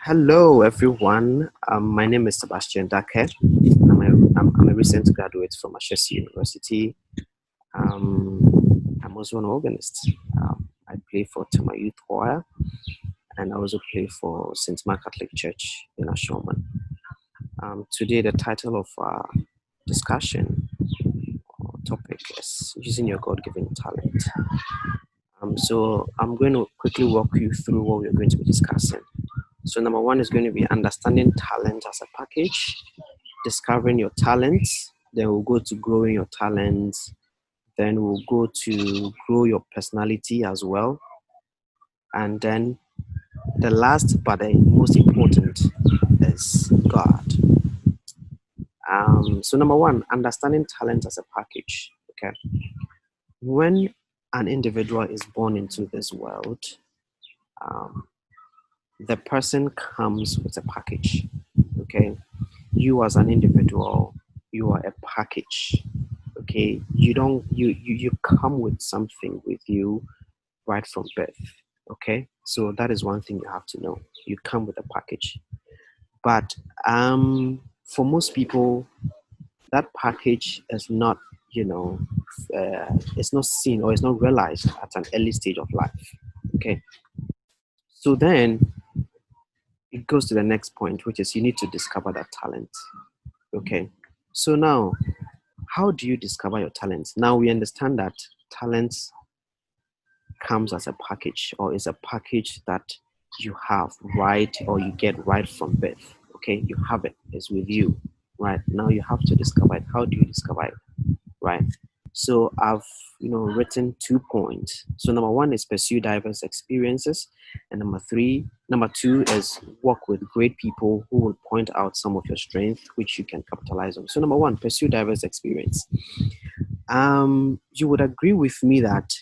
Hello, everyone. My name is Sebastian Dake. I'm a recent graduate from Ashesi University. I'm also an organist. I play for Tema Youth Choir, and I also play for St. Mark Catholic Church in Ashoman. Today, the title of our discussion or topic is Using Your God-Given Talent. So I'm going to quickly walk you through what we're going to be discussing. So number one is going to be understanding talent as a package, discovering your talents, then we'll go to growing your talents, then we'll go to grow your personality as well. And then the last but the most important is God. So number one, understanding talent as a package. Okay. When an individual is born into this world, um, the person comes with a package. Okay. You as an individual, you are a package. Okay. You come with something with you right from birth. Okay. So that is one thing you have to know. You come with a package. But for most people, that package is not, it's not seen or it's not realized at an early stage of life. Okay. So then it goes to the next point, which is you need to discover that talent. Okay. So now, how do you discover your talent? Now we understand that talent comes as a package or is a package that you have right or you get right from birth. Okay. You have it. It's with you. Right. Now you have to discover it. How do you discover it? Right. So I've written 2 points. So number one is pursue diverse experiences, and number two is work with great people who will point out some of your strength which you can capitalize on. So number one, pursue diverse experience. You would agree with me that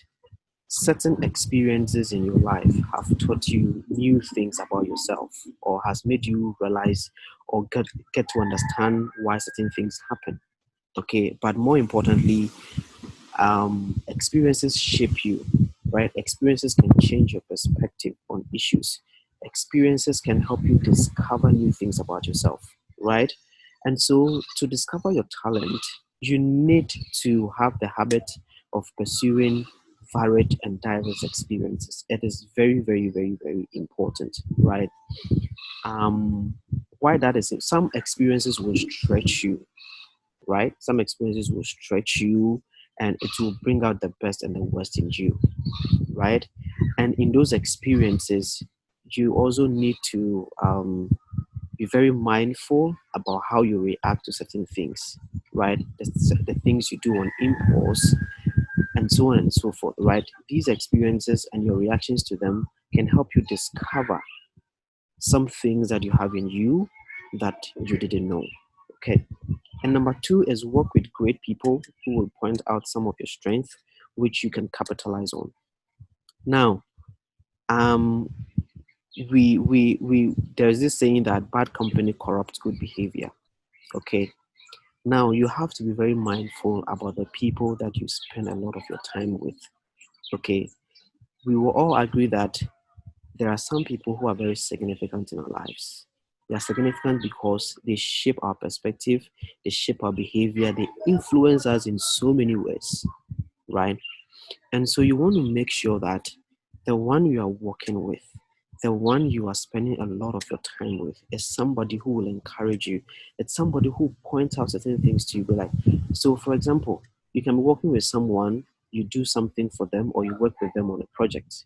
certain experiences in your life have taught you new things about yourself or has made you realize or get to understand why certain things happen. Okay, but more importantly, experiences shape you, right? Experiences can change your perspective on issues. Experiences can help you discover new things about yourself, right? And so to discover your talent, you need to have the habit of pursuing varied and diverse experiences. It is very, very, very, very important, right? Um, why that is it? Some experiences will stretch you, right? Some experiences will stretch you and it will bring out the best and the worst in you, right? And in those experiences, you also need to be very mindful about how you react to certain things, right? The things you do on impulse and so on and so forth, right? These experiences and your reactions to them can help you discover some things that you have in you that you didn't know. Okay. And number two is work with great people who will point out some of your strength, which you can capitalize on. Now, we there's this saying that bad company corrupts good behavior. Okay. Now you have to be very mindful about the people that you spend a lot of your time with. Okay. We will all agree that there are some people who are very significant in our lives. They are significant because they shape our perspective, they shape our behavior, they influence us in so many ways, right? And so you want to make sure that the one you are working with, the one you are spending a lot of your time with, is somebody who will encourage you. It's somebody who points out certain things to you. Be like, so for example, you can be working with someone, you do something for them, or you work with them on a project.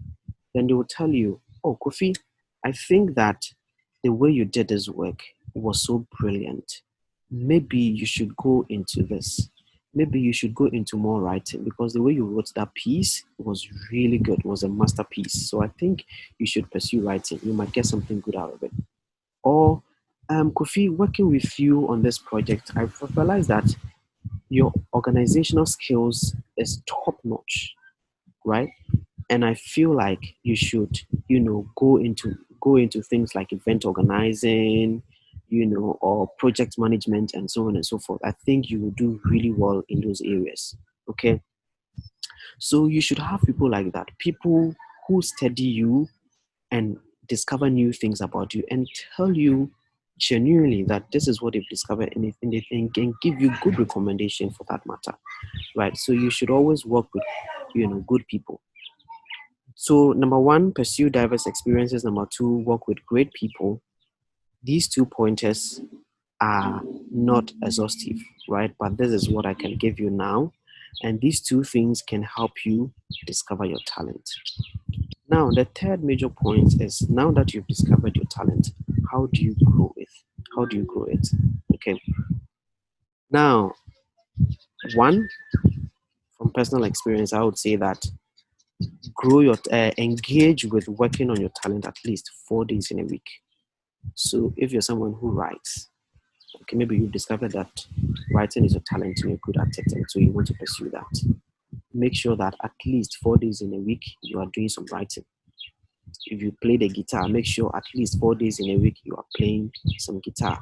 Then they will tell you, oh, Kofi, I think that the way you did this work was so brilliant. Maybe you should go into this. Maybe you should go into more writing because the way you wrote that piece was really good. It was a masterpiece. So I think you should pursue writing. You might get something good out of it. Or, Kofi, working with you on this project, I've realized that your organizational skills is top notch, right? And I feel like you should, go into things like event organizing, or project management and so on and so forth. I think you will do really well in those areas. Okay. So you should have people like that, people who study you and discover new things about you and tell you genuinely that this is what they've discovered, and they can give you good recommendation for that matter, right? So you should always work with, good people. So number one, pursue diverse experiences. Number two, work with great people. These 2 pointers are not exhaustive, right? But this is what I can give you now. And these two things can help you discover your talent. Now, the third major point is, now that you've discovered your talent, how do you grow it? How do you grow it? Okay. Now, one, from personal experience, I would say that engage with working on your talent at least 4 days in a week. So if you're someone who writes, okay, maybe you've discovered that writing is a talent and you're good at it, and so you want to pursue that. Make sure that at least 4 days in a week you are doing some writing. If you play the guitar, make sure at least 4 days in a week you are playing some guitar.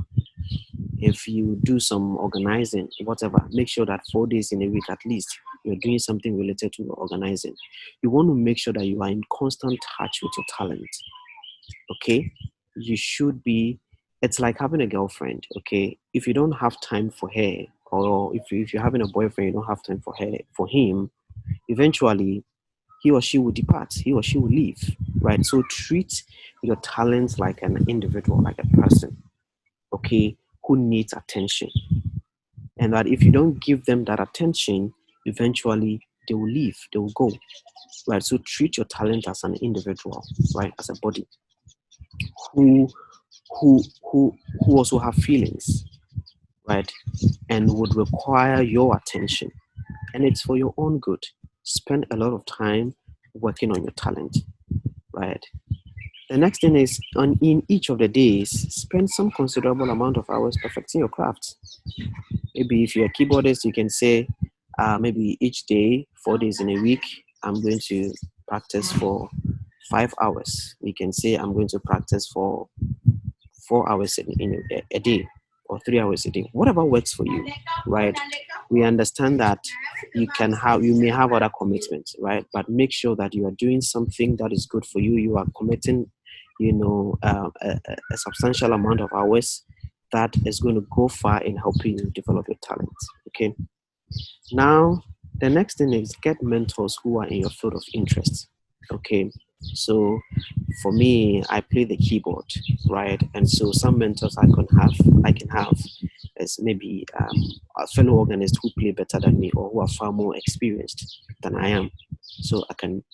If you do some organizing, whatever, make sure that 4 days in a week at least you're doing something related to organizing. You want to make sure that you are in constant touch with your talent. Okay, you should be. It's like having a girlfriend. Okay, if you don't have time for her, or if you're having a boyfriend, you don't have time for him, eventually he or she will depart, he or she will leave, right? So treat your talents like an individual, like a person, okay, who needs attention. And that if you don't give them that attention, eventually they will leave, they will go, right? So treat your talent as an individual, right? As a body who who who who also have feelings, right? And would require your attention. And it's for your own good. Spend a lot of time working on your talent, right? The next thing is, in each of the days, spend some considerable amount of hours perfecting your craft. Maybe if you're a keyboardist, you can say, maybe each day, 4 days in a week, I'm going to practice for 5 hours. You can say, I'm going to practice for 4 hours in a day, or 3 hours a day, whatever works for you, right? We understand that you may have other commitments, right? But make sure that you are doing something that is good for you. You are committing, a substantial amount of hours that is going to go far in helping you develop your talent. Okay. Now, the next thing is, get mentors who are in your field of interest. Okay. So for me, I play the keyboard, right? And so some mentors I can have is maybe a fellow organist who play better than me, or who are far more experienced than I am. So I can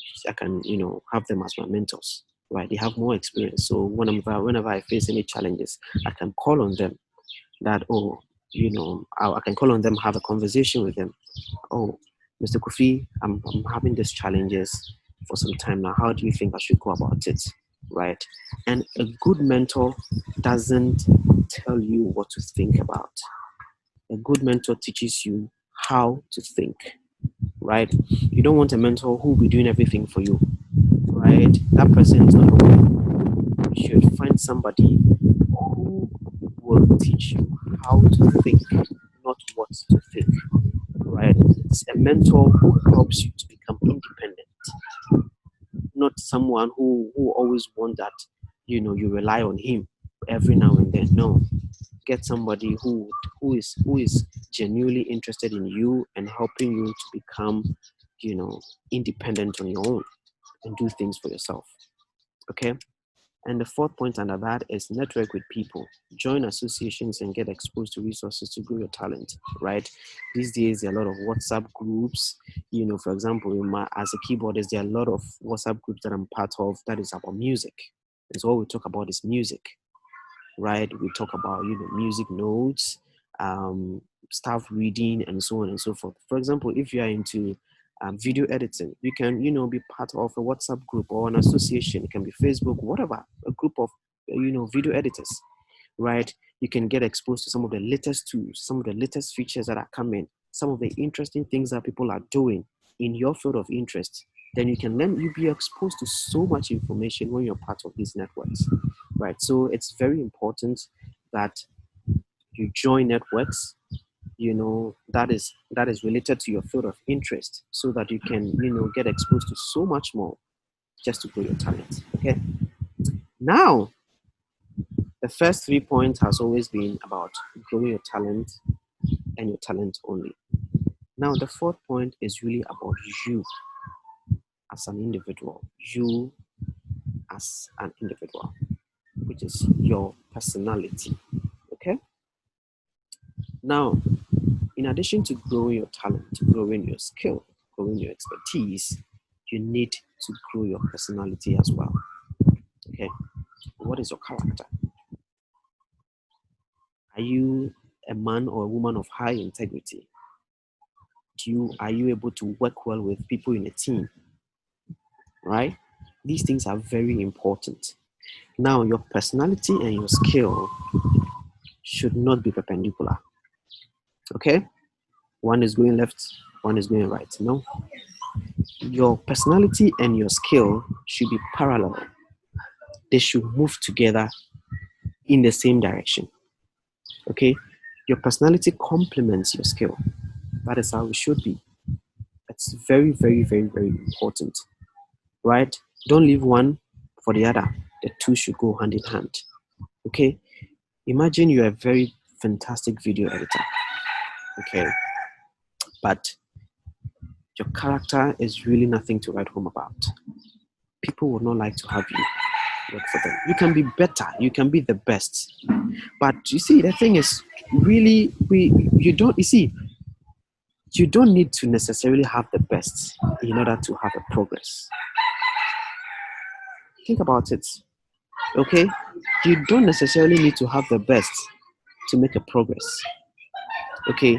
have them as my mentors, right? They have more experience. So whenever I face any challenges, I can call on them. That, oh, I can call on them, have a conversation with them. Oh, Mr. Kofi, I'm having these challenges for some time now. How do you think I should go about it? Right? And a good mentor doesn't tell you what to think about. A good mentor teaches you how to think, right? You don't want a mentor who will be doing everything for you, right? That person is not a way. You should find somebody who will teach you how to think, not what to think, right? It's a mentor who helps you to become independent, not someone who always want that you rely on him every now and then. No, get somebody who is genuinely interested in you and helping you to become independent on your own and do things for yourself. Okay. And the fourth point under that is, network with people. Join associations and get exposed to resources to grow your talent, right? These days, there are a lot of WhatsApp groups. For example, as a keyboardist, there are a lot of WhatsApp groups that I'm part of that is about music. And so all we talk about is music, right? We talk about, music notes, staff reading, and so on and so forth. For example, if you are into video editing, you can, be part of a WhatsApp group or an association. It can be Facebook, whatever, a group of, video editors, right? You can get exposed to some of the latest tools, some of the latest features that are coming, some of the interesting things that people are doing in your field of interest. Then you'll be exposed to so much information when you're part of these networks, right? So it's very important that you join networks, that is related to your field of interest, so that you can, get exposed to so much more just to grow your talent. Okay. Now, the first 3 points has always been about growing your talent and your talent only. Now, the fourth point is really about you as an individual, you as an individual, which is your personality. Okay. Now, in addition to growing your talent, growing your skill, growing your expertise, you need to grow your personality as well. Okay. What is your character? Are you a man or a woman of high integrity? Are you able to work well with people in a team? Right? These things are very important. Now, your personality and your skill should not be perpendicular. Okay? One is going left, one is going right. No. Your personality and your skill should be parallel. They should move together in the same direction. Okay? Your personality complements your skill. That is how it should be. It's very, very, very, very important. Right? Don't leave one for the other. The two should go hand in hand. Okay? Imagine you're a very fantastic video editor. Okay? But your character is really nothing to write home about. People would not like to have you work for them. You can be better, you can be the best. But you see, the thing is, really, you don't need to necessarily have the best in order to have a progress. Think about it. Okay? You don't necessarily need to have the best to make a progress. Okay?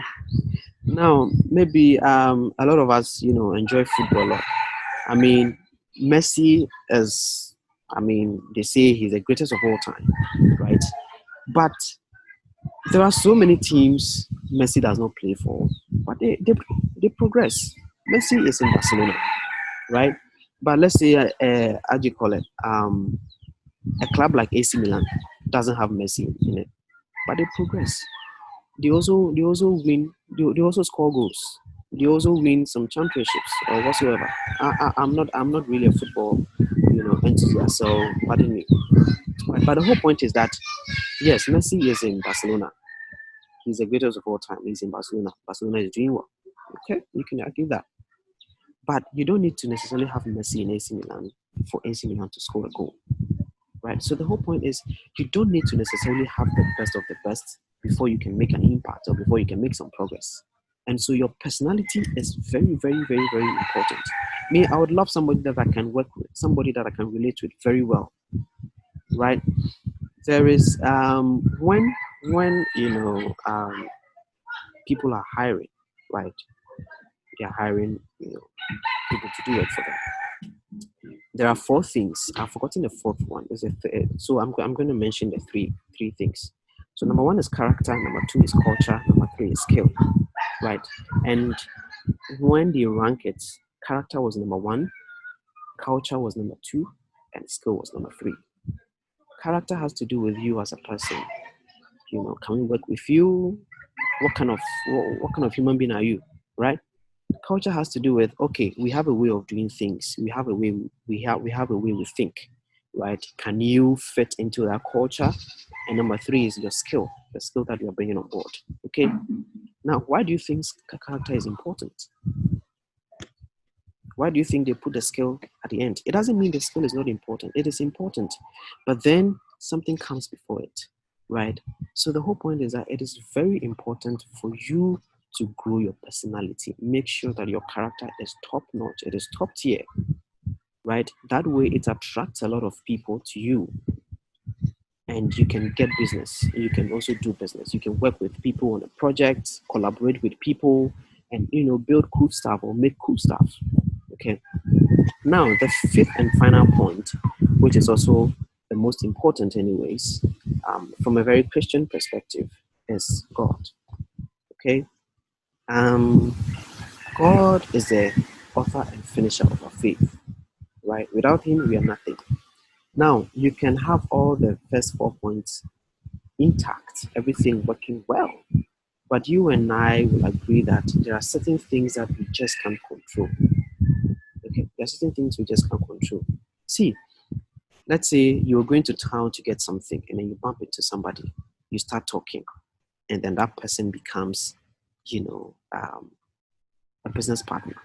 Now, maybe a lot of us, enjoy football. I mean, Messi is, they say he's the greatest of all time, right? But there are so many teams Messi does not play for, but they progress. Messi is in Barcelona, right? But let's say, how do you call it? A club like AC Milan doesn't have Messi in it, but they progress. They also win. They also score goals. They also win some championships or whatsoever. I'm not really a football, enthusiast. So pardon me. But the whole point is that yes, Messi is in Barcelona. He's the greatest of all time. He's in Barcelona. Barcelona is doing well. Okay, you can argue that. But you don't need to necessarily have Messi in AC Milan for AC Milan to score a goal. Right? So the whole point is you don't need to necessarily have the best of the best before you can make an impact or before you can make some progress. And so your personality is very, very, very, very important. Me, I would love somebody that I can work with, somebody that I can relate with very well. Right? There is when people are hiring, right? They are hiring, people to do it for them. There are 4 things. I've forgotten the 4th one. So I'm going to mention the three things. So number 1 is character. Number 2 is culture. Number 3 is skill, right? And when they rank it, character was number 1, culture was number 2, and skill was number 3. Character has to do with you as a person. Can we work with you? What kind of human being are you, right? Culture has to do with, okay, we have a way of doing things. We have a way we think, right? Can you fit into that culture? And number 3 is your skill, the skill that you're bringing on board. Okay. Now, why do you think character is important? Why do you think they put the skill at the end? It doesn't mean the skill is not important. It is important, but then something comes before it, right? So the whole point is that it is very important for you to grow your personality. Make sure that your character is top notch. It is top tier, right? That way it attracts a lot of people to you and you can get business. You can also do business. You can work with people on a project, collaborate with people, and, build cool stuff or make cool stuff. Okay. Now, the 5th and final point, which is also the most important anyways, from a very Christian perspective, is God. Okay. God is the author and finisher of our faith, right? Without him, we are nothing. Now, you can have all the first 4 points intact, everything working well, but you and I will agree that there are certain things that we just can't control. Okay, there are certain things we just can't control. See, Let's say you're going to town to get something and then you bump into somebody, you start talking, and then that person becomes, a business partner.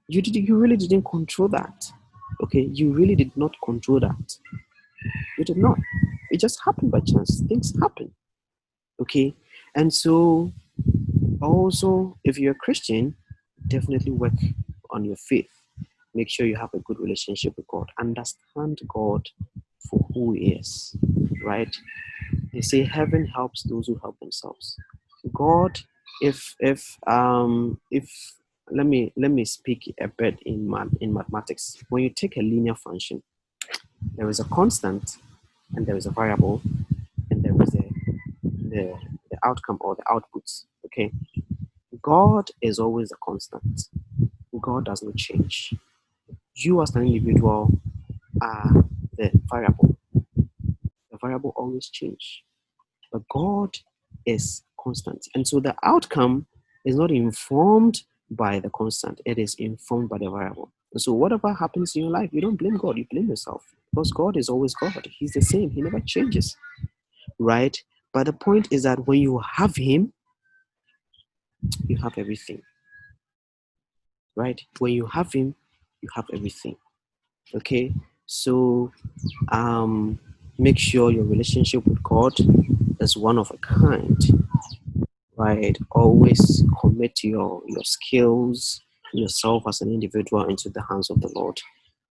You really didn't control that. Okay, you really did not control that. You did not. It just happened by chance. Things happen. Okay, and so also, if you're a Christian, definitely work on your faith. Make sure you have a good relationship with God. Understand God for who He is, right? They say heaven helps those who help themselves. God, if let me speak a bit in mathematics. When you take a linear function, there is a constant and there is a variable and there is the outcome or the outputs. Okay, God is always a constant. God does not change. You as an individual are the variable. The variable always change. But God is constant. And so the outcome is not informed by the constant, it is informed by the variable. And so whatever happens in your life, you don't blame God, you blame yourself. Because God is always God. He's the same, He never changes. Right? But the point is that when you have Him, you have everything. Right? When you have Him, you have everything. Okay? So make sure your relationship with God is one of a kind. Right? Always commit your skills, yourself as an individual into the hands of the Lord.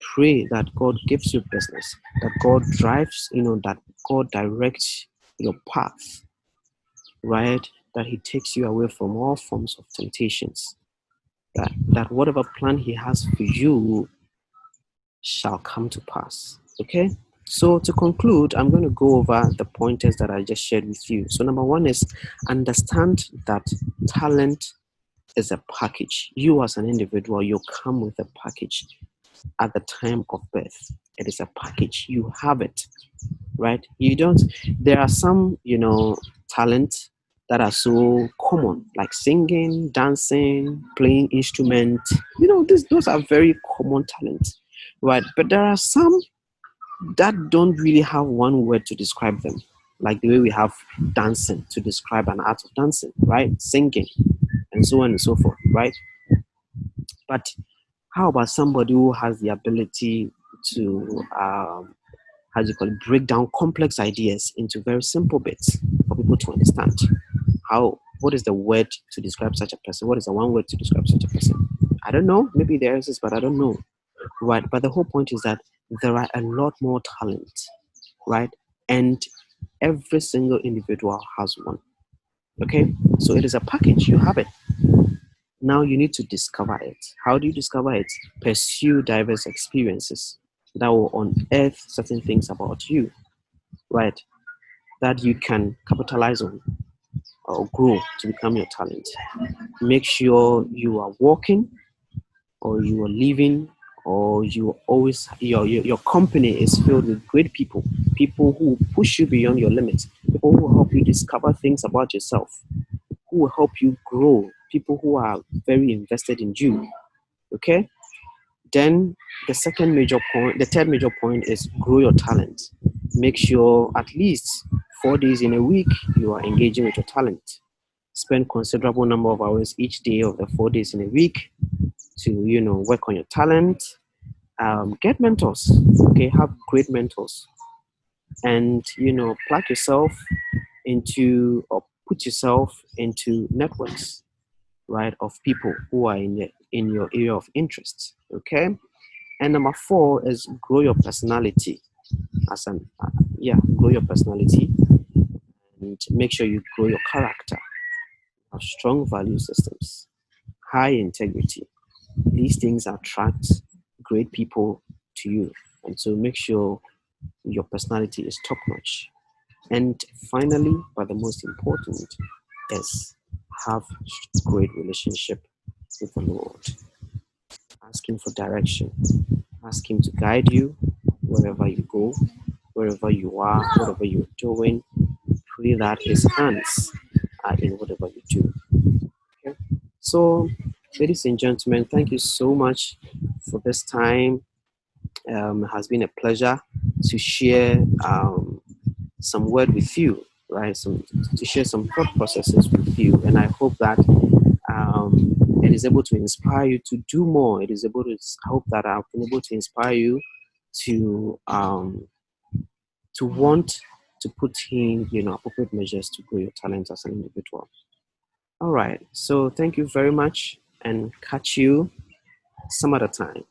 Pray that God gives you business, that God drives, that God directs your path, right? That He takes you away from all forms of temptations. That whatever plan He has for you shall come to pass. Okay? So to conclude, I'm going to go over the pointers that I just shared with you. So number one is understand that talent is a package. You as an individual, you come with a package at the time of birth. It is a package. You have it, right? You don't. There are some, talents that are so common, like singing, dancing, playing instrument. Those are very common talents, right? But there are some that don't really have one word to describe them, like the way we have dancing to describe an art of dancing, right? Singing, and so on and so forth, right? But how about somebody who has the ability to, how do you call it, break down complex ideas into very simple bits for people to understand? What is the word to describe such a person? What is the one word to describe such a person? I don't know. Maybe there is, but I don't know. Right. But the whole point is that there are a lot more talent, right? And every single individual has one. Okay. So it is a package. You have it. Now you need to discover it. How do you discover it? Pursue diverse experiences that will unearth certain things about you, right? That you can capitalize on or grow to become your talent. Make sure you are walking or you are living or you always your company is filled with great people who push you beyond your limits, people who help you discover things about yourself, who will help you grow, people who are very invested in you. Okay. Then the third major point is grow your talent. Make sure at least 4 days in a week you are engaging with your talent. Spend considerable number of hours each day of the 4 days in a week to work on your talent. Get mentors. Okay, have great mentors, and plug yourself into or put yourself into networks, right, of people who are in your area of interest. Okay. And number four is grow your personality. Grow your personality and make sure you grow your character. Have strong value systems, high integrity. These things attract great people to you. And so make sure your personality is top notch. And finally, but the most important, is have great relationship with the Lord. Ask Him for direction. Ask Him to guide you wherever you go, wherever you are, whatever you're doing. Pray that His hands are in whatever you do. Okay? So, ladies and gentlemen, thank you so much for this time. It has been a pleasure to share some word with you, right? To share some thought processes with you, and I hope that it is able to inspire you to do more. It is able to I hope that I've been able to inspire you to want to put in appropriate measures to grow your talent as an individual. All right. So thank you very much, and catch you some other time.